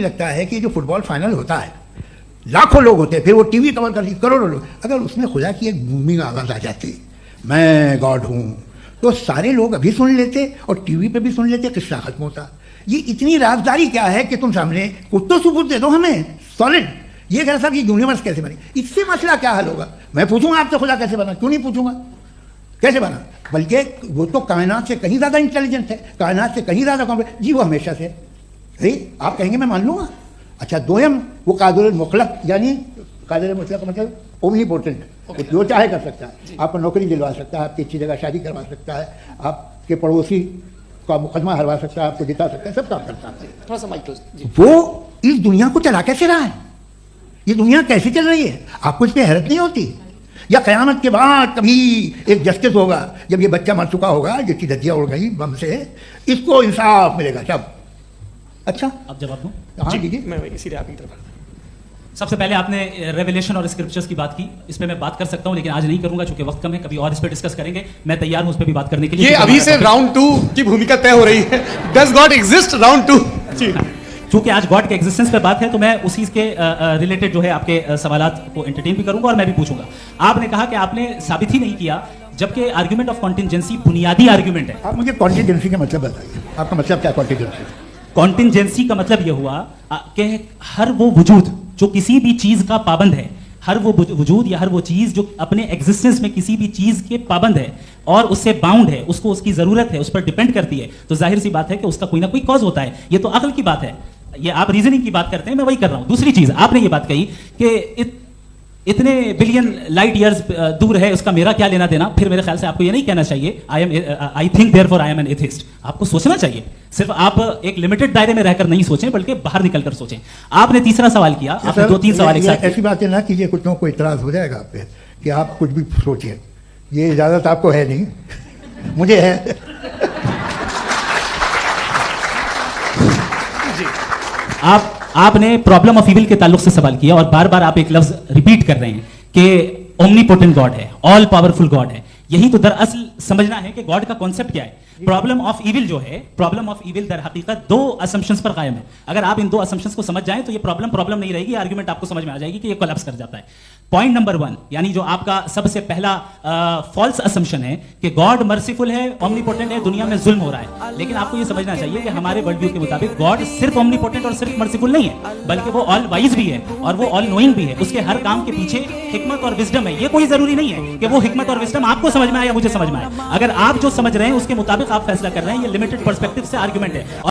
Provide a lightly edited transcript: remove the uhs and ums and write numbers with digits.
लगता है कि जो फुटबॉल फाइनल होता है, लाखों लोग होते हैं, फिर वो टीवी कवर करती करोड़ों लोग, अगर उसमें खुदा की एक बूमिंग आवाज़ आ जाती, मैं गॉड हूँ, तो सारे लोग अभी सुन लेते और टीवी पे भी सुन लेते, किस्सा खत्म होता। ये इतनी राजदारी क्या है कि तुम सामने कुछ तो सबूत दे दो हमें सॉलिड। ये कह साहब कि यूनिवर्स कैसे बनी, इससे मसला क्या हल होगा? मैं पूछूंगा आपसे खुदा कैसे बना, क्यों नहीं पूछूंगा कैसे बना? बल्कि वो तो कायनात से कहीं ज़्यादा इंटेलिजेंट है, कायनात से कहीं ज़्यादा कॉम्प्लेक्स जी, वो हमेशा से अरे आप कहेंगे मैं मान लूँगा। अच्छा, दोयम वो कादिर मुतलक, यानी कादिर मुतलक का मतलब ओमनीपोटेंट, जो चाहे कर सकता है, आपको नौकरी दिलवा सकता है, आपकी अच्छी जगह शादी करवा सकता है, आपके पड़ोसी का मुकदमा हरवा सकता है, आपको जिता सकता है, सब काम करता है। थोड़ा सा माइक वो इस दुनिया को चला कैसे रहा है, ये दुनिया कैसे चल रही है, आपको इस पर हैरत नहीं होती? या क़यामत के बाद कभी एक जस्टिस होगा, जब ये बच्चा मर चुका होगा जिसकी धज्जियाँ उड़ गई बम से, इसको इंसाफ मिलेगा सब। अच्छा, अब जवाब दूं? हाँ दीजिए। मैं इसीलिए आपकी तरफ। सबसे पहले आपने रेवलेशन और स्क्रिप्चर्स की बात की, इस पे मैं बात कर सकता हूं लेकिन आज नहीं करूंगा क्योंकि वक्त कम है, कभी और इस पे डिस्कस करेंगे। मैं तैयार हूं उस पे भी बात करने के लिए। ये अभी से राउंड 2 की भूमिका तय हो रही है। Does God exist round 2? जी, चूंकि आज गॉड के एग्जिस्टेंस पे बात है तो मैं उसी के रिलेटेड जो है आपके सवालात को एंटरटेन भी करूंगा और मैं भी पूछूंगा। आपने कहा कि आपने साबित ही नहीं किया, जबकि आर्गुमेंट ऑफ कॉन्टिजेंसी बुनियादी आर्गुमेंट है। आप मुझे कॉन्टिजेंसी का मतलब बताइए, आपका मतलब क्या कॉन्टिजेंसी? कॉन्टिजेंसी का मतलब यह हुआ कि हर वो वजूद जो किसी भी चीज का पाबंद है, हर वो वजूद या हर वो चीज जो अपने एग्जिस्टेंस में किसी भी चीज के पाबंद है और उससे बाउंड है, उसको उसकी जरूरत है, उस पर डिपेंड करती है, तो जाहिर सी बात है कि उसका कोई ना कोई कॉज होता है। ये तो अक्ल की बात है, ये आप रीजनिंग की बात करते हैं, मैं वही कर रहा हूं। दूसरी चीज, आपने ये बात कही कि इतने बिलियन लाइट ईयर्स दूर है, उसका मेरा क्या लेना देना। फिर मेरे ख्याल से आपको ये नहीं कहना चाहिए I think therefore I am an atheist. आपको सोचना चाहिए, सिर्फ आप एक लिमिटेड दायरे में रहकर नहीं सोचें बल्कि बाहर निकलकर सोचें। आपने तीसरा सवाल किया, आपने 2-3 सवाल एक साथ। ऐसी बातें ना कीजिए, कुछ लोगों को इतराज हो जाएगा आप पे कि आप कुछ भी सोचिए, ये इजाजत आपको है नहीं, मुझे है। आपने प्रॉब्लम ऑफ इविल के ताल्लुक से सवाल किया और बार बार आप एक लफ्ज रिपीट कर रहे हैं कि ओमनीपोटेंट गॉड है, ऑल पावरफुल गॉड है। यही तो दरअसल समझना है कि गॉड का कॉन्सेप्ट क्या है। प्रॉब्लम ऑफ इविल जो है, प्रॉब्लम ऑफ इविल दर हकीकत 2 असम्पशंस पर कायम है। अगर आप इन 2 असम्पशंस को समझ जाएं तो ये प्रॉब्लम नहीं रहेगी, आर्गुमेंट आपको समझ में आ जाएगी कि ये कोलैप्स कर जाता है। पॉइंट नंबर 1, यानी जो आपका सबसे पहला फॉल्स असम्पशन है कि गॉड मर्सीफुल है, ओमनीपोटेंट है, दुनिया में जुल्म हो रहा है। लेकिन आपको ये समझना चाहिए कि हमारे वर्ल्ड व्यू के मुताबिक गॉड सिर्फ ओमनीपोटेंट और सिर्फ मर्सीफुल नहीं है, बल्कि वो ऑल वाइज भी है और वो ऑल नोइंग भी है। उसके हर काम के पीछे हिकमत और विजडम है। ये कोई जरूरी नहीं है कि वो हिकमत और विजडम आपको समझ में आए या मुझे समझ में आए। अगर आप जो समझ रहे हैं उसके मुताबिक आप फैसला कर रहे हैं, ये लिमिटेड पर्सपेक्टिव से आर्गुमेंट है।